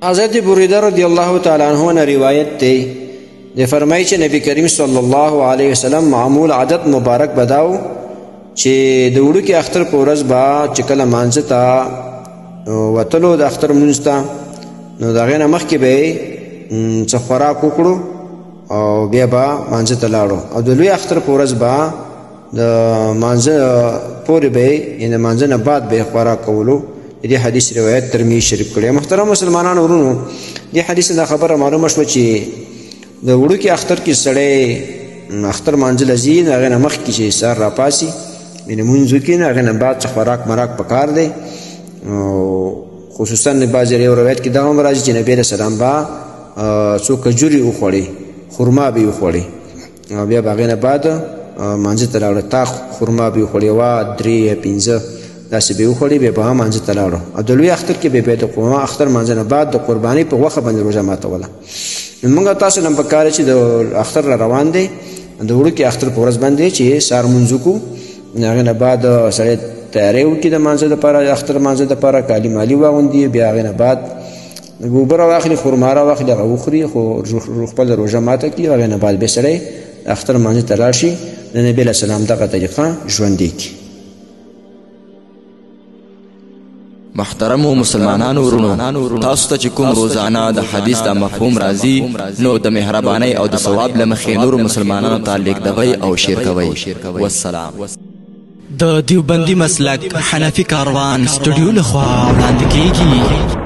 حضرت بریده رضی الله تعالی عنہ نے روایت تے دے فرمائی چې نبی کریم صلی الله علیه وسلم معمول عادت مبارک بداو چې د وړو کې اختر په ورځ با چې کله مانځه ته وتلو د اختر مونځ ته نو د هغې نه مخکې به یې څه خوراک وکړو او بیا به مانځه ته لاړو او د لوی اختر په ورځ به د مانځه پورې به یې یعنې د مانځه نه بعد به یې خوراک کولو. دې حدیث روایت ترمذي شریف کړی. محترم مسلمانانو ورونو، دې حدیث دا خبره معلومه شوه چې د وړوکي اختر کې سړی اختر مانځه ځي نو هغې نه مخکې چې سهار راپاسي یعنې لمونځ وکړي نو هغې نه بعد څه خوراک مراک پکار دی. خصوصا بعضې یو روایت کې دا هم راځي چې نبي علیه السلام به څو کجورې وخوړې، خرما به یې وخوړې او بیا به هغې نه بعد مانځه ته لاړه. تا خرما به یې وخوړې وه 3 یا 15 داسې به یې وخوړې بیا به هم مانځه ته لاړو او د لوی اختر کې به د اختر مانځه نه بعد د قربانۍ په غوښه باندې روژه ماتوله. موږ تاسو نه پکار چې د اختر را روان دی د وړوکي اختر په ورځ باندې چې سهار مونځ وکړو هغې نه بعد سړی تیاری وکړي د مانځه دپاره د اختر مانځه دپاره کالي مالي واغوندي بیا هغې نه بعد اوبه راواخلي خرما راواخلي هغه وخوري خو خپله روژه ماته کړي هغې نه بعد بیا سړی اختر مانځه ته لاړ شي د نبي علیه السلام دغه طریقه ژوندی کړي. محترمو مسلمانانو ورونو، تاسو ته چې کوم روزانه د حدیث د مفهوم راځي نو د مهربانۍ او د ثواب له مخې نورو مسلمانانو ته لیږدوئ او شیر کوئ. والسلام. د دیوبندي مسلک حنفي کاروان سټوډیو لخوا وړاندې کیږي.